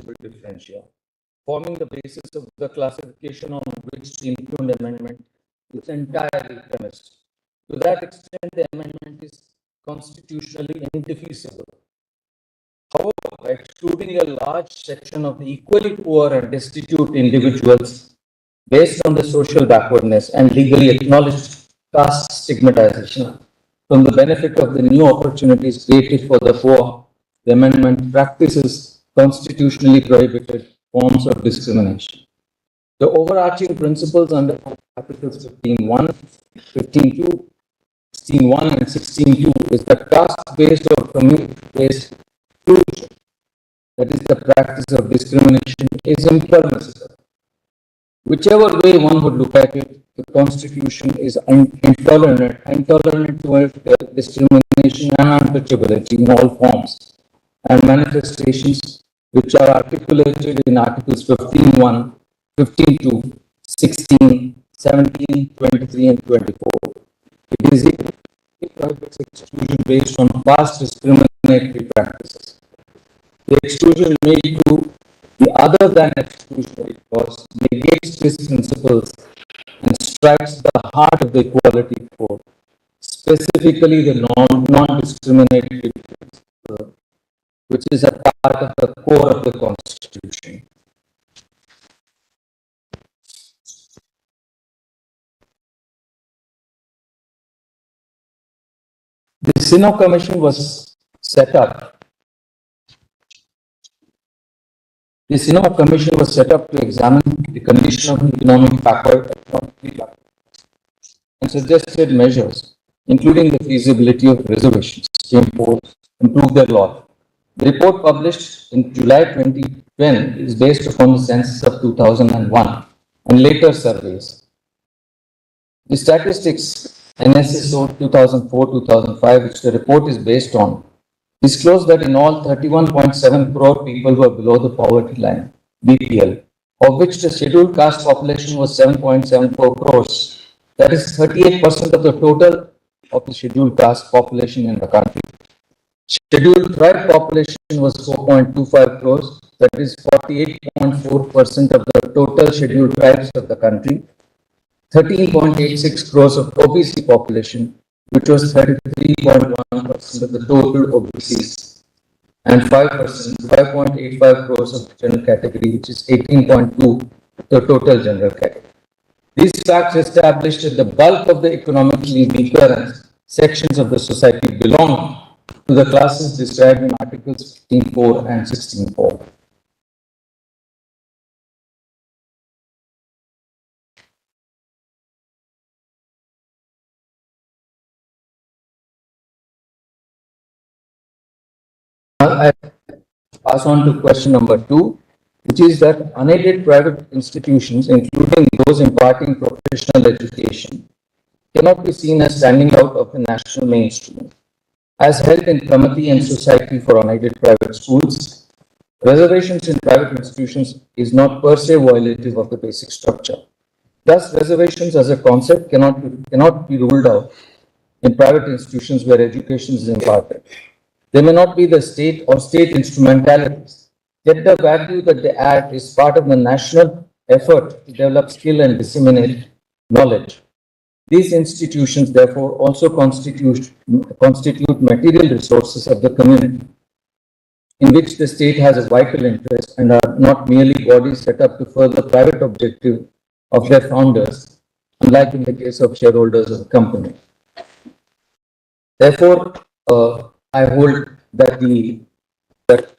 negligible differentia, forming the basis of the classification on which the impugned amendment is entirely premised. To that extent, the amendment is constitutionally indefeasible. However, excluding a large section of the equally poor and destitute individuals based on the social backwardness and legally acknowledged caste stigmatization from the benefit of the new opportunities created for the poor, the amendment practices constitutionally prohibited forms of discrimination. The overarching principles under Articles 15.1, 15.2, 16.1 and 16.2 is that caste-based or community-based exclusion, that is the practice of discrimination, is impermissible. Whichever way one would look at it, the Constitution is intolerant towards discrimination and untouchability in all forms and manifestations which are articulated in Articles 15.1, 15.2, 16, 17, 23, and 24. It is prohibits exclusion based on past discriminatory practices. The exclusion made to the other than exclusionary clause negates these principles and strikes the heart of the Equality Code, specifically the non-discriminatory principle, which is a part of the core of the Constitution. The Sinnoh Commission was set up. The Sinnoh Commission was set up to examine the condition of economic backward and suggested measures, including the feasibility of reservations, to improve their law. The report published in July 2010 is based upon the census of 2001 and later surveys. The statistics NSSO 2004-2005, which the report is based on, disclosed that in all 31.7 crore people were below the poverty line, BPL, of which the scheduled caste population was 7.74 crores. That is 38% of the total of the scheduled caste population in the country. Scheduled tribe population was 4.25 crores, that is 48.4% of the total scheduled tribes of the country. 13.86 crores of OBC population, which was 33.1% of the total OBCs, and 5.85 crores of the general category, which is 18.2% the total general category. These facts established that the bulk of the economically weaker sections of the society belong to the classes described in Articles 15.4 and 16.4. I pass on to question number 2, which is that unaided private institutions, including those imparting professional education, cannot be seen as standing out of the national mainstream. As held in Committee and Society for Unaided Private Schools, reservations in private institutions is not per se violative of the basic structure. Thus, reservations as a concept cannot be ruled out in private institutions where education is imparted. They may not be the state or state instrumentalities, yet the value that they add is part of the national effort to develop skill and disseminate knowledge. These institutions, therefore, also constitute material resources of the community, in which the state has a vital interest and are not merely bodies set up to further private objective of their founders, unlike in the case of shareholders of the company. Therefore, I hold that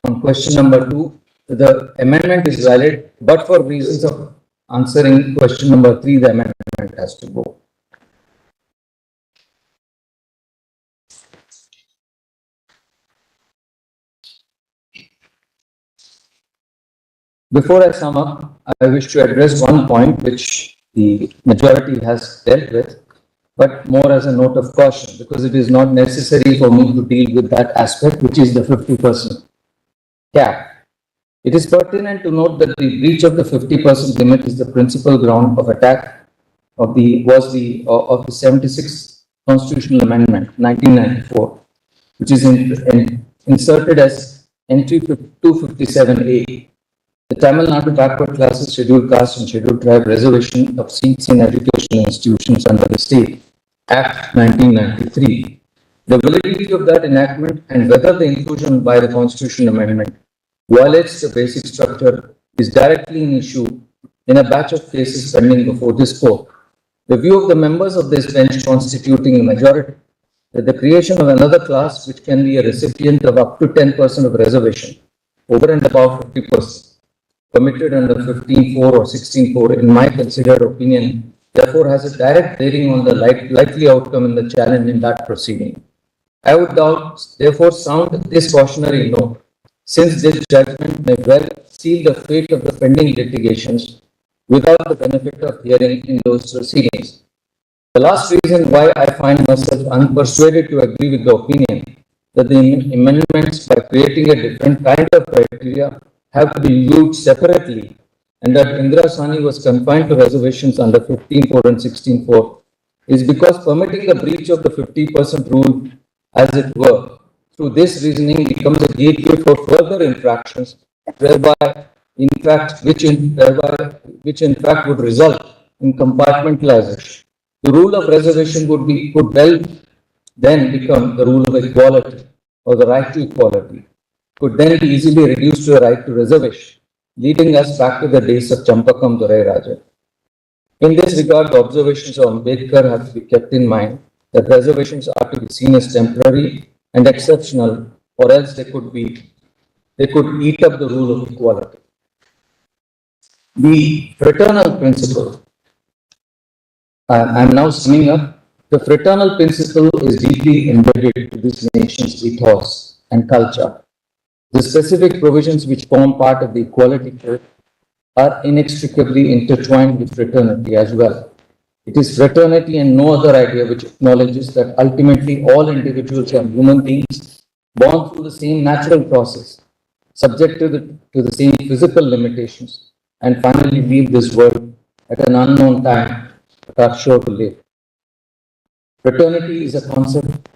on question number 2, the amendment is valid, but for reasons of answering question number 3, the amendment has to go. Before I sum up, I wish to address one point which the majority has dealt with, but more as a note of caution, because it is not necessary for me to deal with that aspect, which is the 50% cap. It is pertinent to note that the breach of the 50% limit is the principal ground of attack of the 76th Constitutional Amendment, 1994, which is inserted as entry 257A. The Tamil Nadu Backward Classes, Scheduled Caste and Scheduled Tribe Reservation of Seats in Educational Institutions under the State Act 1993. The validity of that enactment and whether the inclusion by the Constitution Amendment violates the basic structure is directly in issue in a batch of cases pending before this court. The view of the members of this bench constituting a majority that the creation of another class which can be a recipient of up to 10% of reservation over and above 50% committed under 15.4 or 16.4 in my considered opinion therefore has a direct bearing on the likely outcome in the challenge in that proceeding. I would therefore sound this cautionary note, since this judgment may well seal the fate of the pending litigations without the benefit of hearing in those proceedings. The last reason why I find myself unpersuaded to agree with the opinion that the amendments, by creating a different kind of criteria, have to be viewed separately, and that Indira Sani was confined to reservations under 15.4 and 16.4 is because permitting the breach of the 50% rule, as it were, through this reasoning becomes a gateway for further infractions, which in fact would result in compartmentalization. The rule of reservation could well then become the rule of equality or the right to equality, could then be easily reduced to a right to reservation, leading us back to the days of Champakam Durai Raja. In this regard, the observations of Ambedkar have to be kept in mind that reservations are to be seen as temporary and exceptional, or else they could eat up the rule of equality. The fraternal principle, I'm now summing up, the fraternal principle is deeply embedded to this nation's ethos and culture. The specific provisions which form part of the Equality Code are inextricably intertwined with fraternity as well. It is fraternity and no other idea which acknowledges that ultimately all individuals are human beings born through the same natural process, subjected to the same physical limitations, and finally leave this world at an unknown time but are sure to live. Fraternity is a concept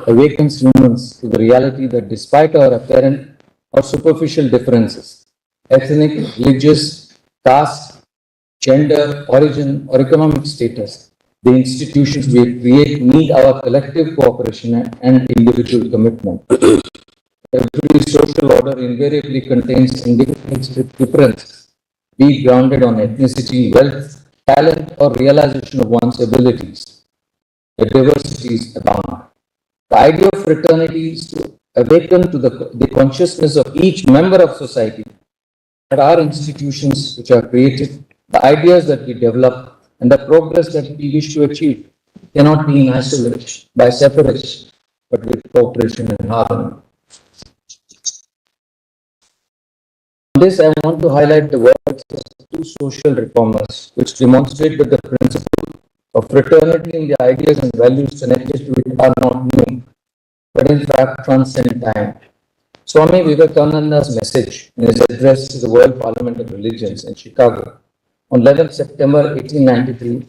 awakens humans to the reality that despite our apparent or superficial differences, ethnic, religious, caste, gender, origin, or economic status, the institutions we create need our collective cooperation and individual commitment. Every social order invariably contains individual differences, be grounded on ethnicity, wealth, talent, or realization of one's abilities. The diversities abound. The idea of fraternity is to awaken to the consciousness of each member of society that our institutions which are created, the ideas that we develop, and the progress that we wish to achieve cannot be in isolation, by separation, but with cooperation and harmony. On this, I want to highlight the words of two social reformers, which demonstrate that the principle of fraternity and the ideas and values connected to it are not new, but in fact transcend time. Swami Vivekananda's message in his address to the World Parliament of Religions in Chicago on 11 September 1893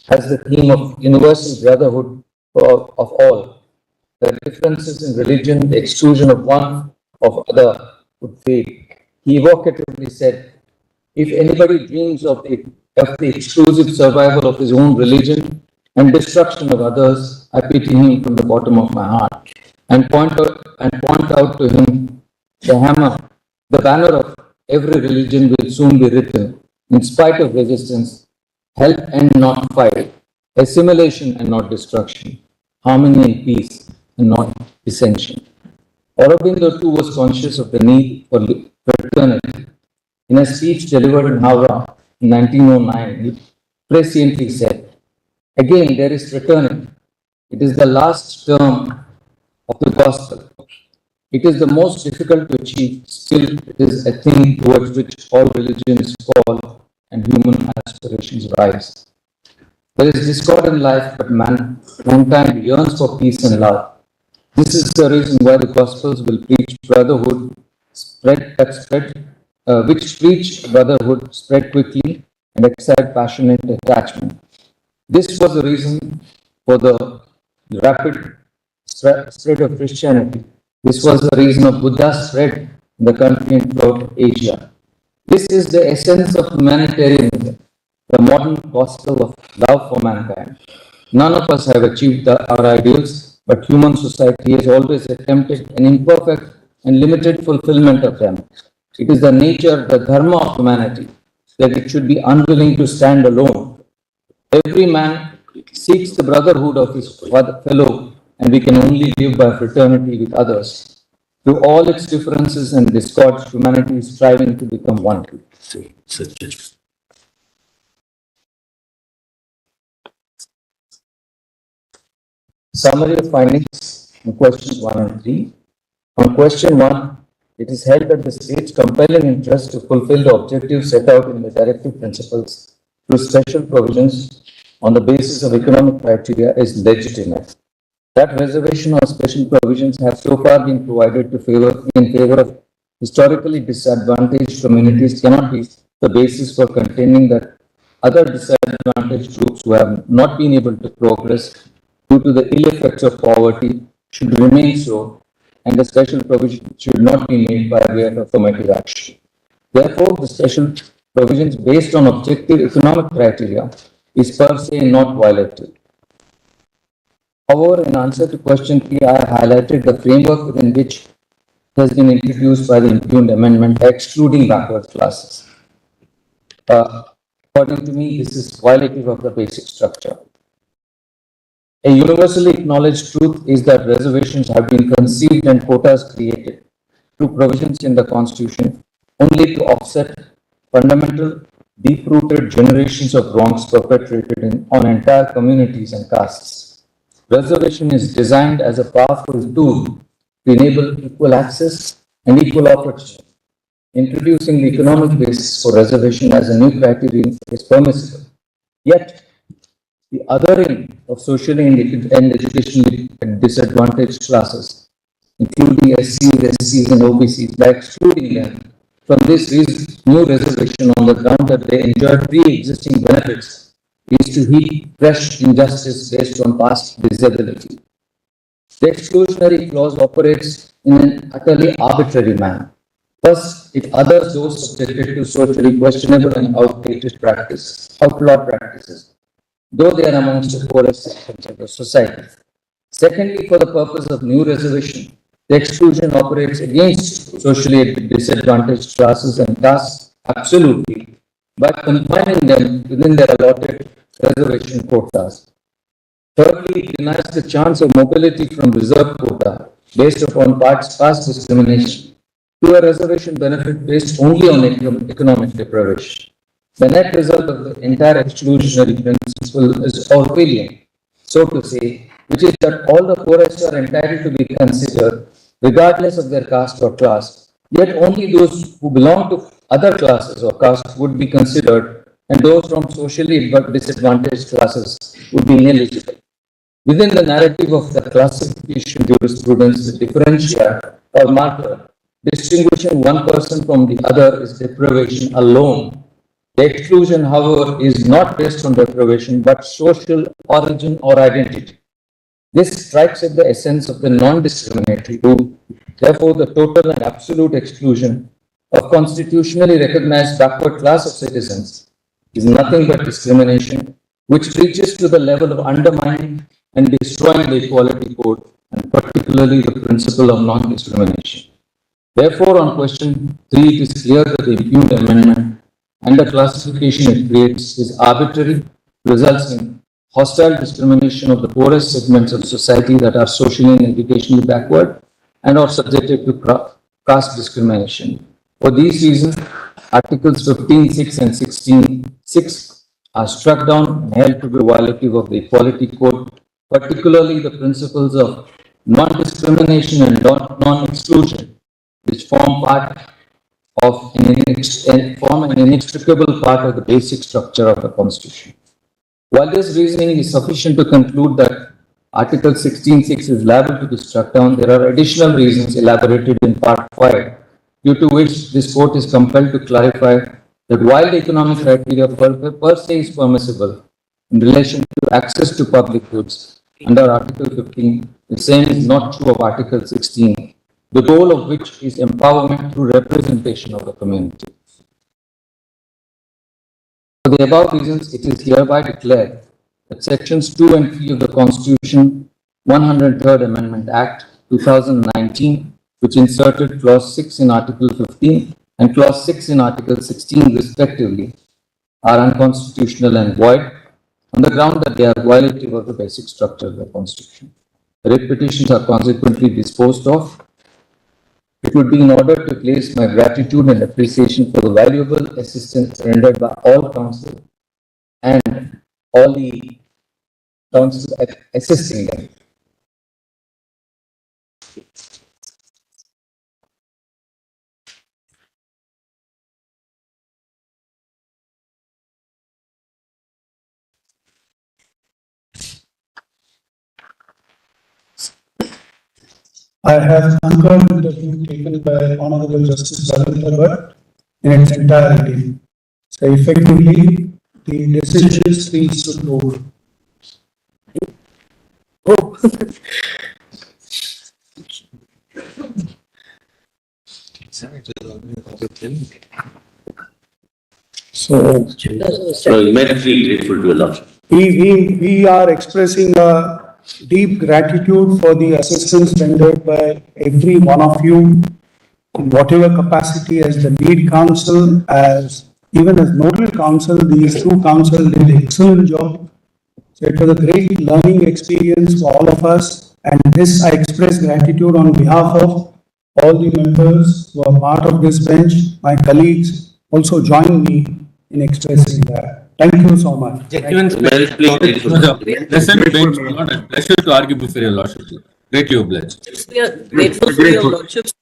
has the theme of universal brotherhood of all. The differences in religion, the exclusion of one of other would fade. He evocatively said, if anybody dreams of the exclusive survival of his own religion and destruction of others, I pity him from the bottom of my heart and point out to him the banner of every religion will soon be written, in spite of resistance, help and not fight, assimilation and not destruction, harmony and peace and not dissension. Aurobindo too was conscious of the need for fraternity. In a speech delivered in Howrah in 1909, he presciently said, again, there is fraternity. It is the last term of the gospel. It is the most difficult to achieve. Still, it is a thing towards which all religions fall and human aspirations rise. There is discord in life, but mankind yearns for peace and love. This is the reason why the Gospels will preach brotherhood, which preach brotherhood, spread quickly, and excite passionate attachment. This was the reason for the rapid spread of Christianity. This was the reason of Buddha's spread in the country and throughout Asia. This is the essence of humanitarianism, the modern gospel of love for mankind. None of us have achieved our ideals, but human society has always attempted an imperfect and limited fulfillment of them. It is the nature, the dharma of humanity, that it should be unwilling to stand alone. Every man seeks the brotherhood of his fellow, and we can only live by fraternity with others. Through all its differences and discords, humanity is striving to become one. Summary of findings in questions 1 and 3. On question 1, it is held that the state's compelling interest to fulfill the objectives set out in the directive principles through special provisions on the basis of economic criteria is legitimate. That reservation or special provisions have so far been provided in favor of historically disadvantaged communities cannot be the basis for containing that other disadvantaged groups who have not been able to progress due to the ill effects of poverty should remain so, and the special provision should not be made by way of affirmative action. Therefore, the special provisions based on objective economic criteria is per se not violated. However, in answer to question 3, I highlighted the framework within which has been introduced by the impugned amendment by excluding backward classes. According to me, this is violative of the basic structure. A universally acknowledged truth is that reservations have been conceived and quotas created through provisions in the Constitution only to offset fundamental, deep-rooted generations of wrongs perpetrated on entire communities and castes. Reservation is designed as a powerful tool to enable equal access and equal opportunity. Introducing the economic basis for reservation as a new criterion is permissible. Yet, the othering of socially and educationally disadvantaged classes, including SCs, SCs, and OBCs, by excluding them from this new reservation on the ground that they enjoy pre-existing benefits, is to heap fresh injustice based on past disability. The exclusionary clause operates in an utterly arbitrary manner. First, it others those subjected to socially questionable and outlawed practices, though they are amongst the poorest sections of the society. Secondly, for the purpose of new reservation, the exclusion operates against socially disadvantaged classes and castes absolutely by confining them within their allotted reservation quotas. Thirdly, it denies the chance of mobility from reserved quota based upon past discrimination to a reservation benefit based only on economic deprivation. The net result of the entire exclusionary principle is Orwellian, so to say, which is that all the poorest are entitled to be considered regardless of their caste or class, yet only those who belong to other classes or castes would be considered, and those from socially disadvantaged classes would be ineligible. Within the narrative of the classification jurisprudence, the differential or marker distinguishing one person from the other is deprivation alone. The exclusion, however, is not based on deprivation but social origin or identity. This strikes at the essence of the non-discriminatory rule. Therefore, the total and absolute exclusion of constitutionally recognized backward class of citizens is nothing but discrimination, which reaches to the level of undermining and destroying the equality code, and particularly the principle of non-discrimination. Therefore, on question 3, it is clear that the impugned amendment and the classification it creates is arbitrary, results in hostile discrimination of the poorest segments of society that are socially and educationally backward and are subjected to caste discrimination. For these reasons, Articles 15(6) and 16(6) are struck down and held to be violative of the Equality Code, particularly the principles of non-discrimination and non-exclusion, which form an inextricable part of the basic structure of the Constitution. While this reasoning is sufficient to conclude that Article 16(6) is liable to be struck down, there are additional reasons elaborated in Part 5, due to which this court is compelled to clarify that while the economic criteria per se is permissible in relation to access to public goods under Article 15, the same is not true of Article 16, the goal of which is empowerment through representation of the community. For the above reasons, it is hereby declared that Sections 2 and 3 of the Constitution 103rd Amendment Act 2019, which inserted Clause 6 in Article 15 and Clause 6 in Article 16 respectively, are unconstitutional and void on the ground that they are violative of the basic structure of the Constitution. The writ petitions are consequently disposed of. It would be in order to place my gratitude and appreciation for the valuable assistance rendered by all counsel and all the counsel assisting them. I have concurred with the view taken by Honorable Justice Bhatt in its entirety. So effectively, the decision speaks to prove. Oh. So you may feel grateful to your lordship. We are expressing a deep gratitude for the assistance rendered by every one of you in whatever capacity as the lead counsel, as even as nodal counsel. These two counsel did an excellent job. So it was a great learning experience for all of us, and this I express gratitude on behalf of all the members who are part of this bench. My colleagues also join me in expressing that. Thank you so much. Pleasure to argue before your lordship. Greatly obliged. We are grateful for your lordships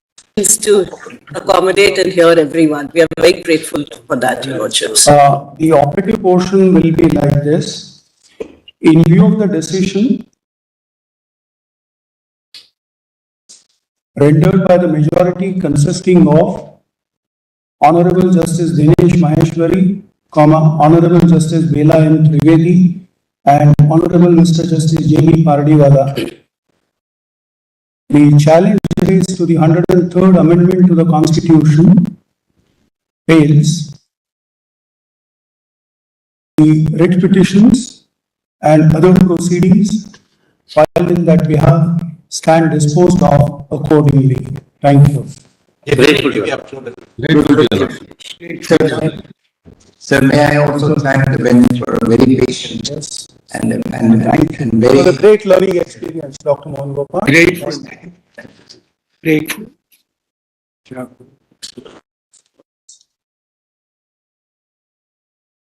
to accommodate and hear everyone. We are very grateful for that, your lordships. The operative portion will be like this. In view of the decision rendered by the majority consisting of Honorable Justice Dinesh Maheshwari, Honorable Justice Bela M. Trivedi, and Honorable Mr. Justice J.B. Pardiwala, the challenge raised to the 103rd Amendment to the Constitution fails. The writ petitions and other proceedings filed in that behalf stand disposed of accordingly. Thank you. Grateful to your lordship. Sir, may I also thank the bench for a very patient and very. It was a great learning experience, Dr. Mohan Gopal. Grateful. Grateful.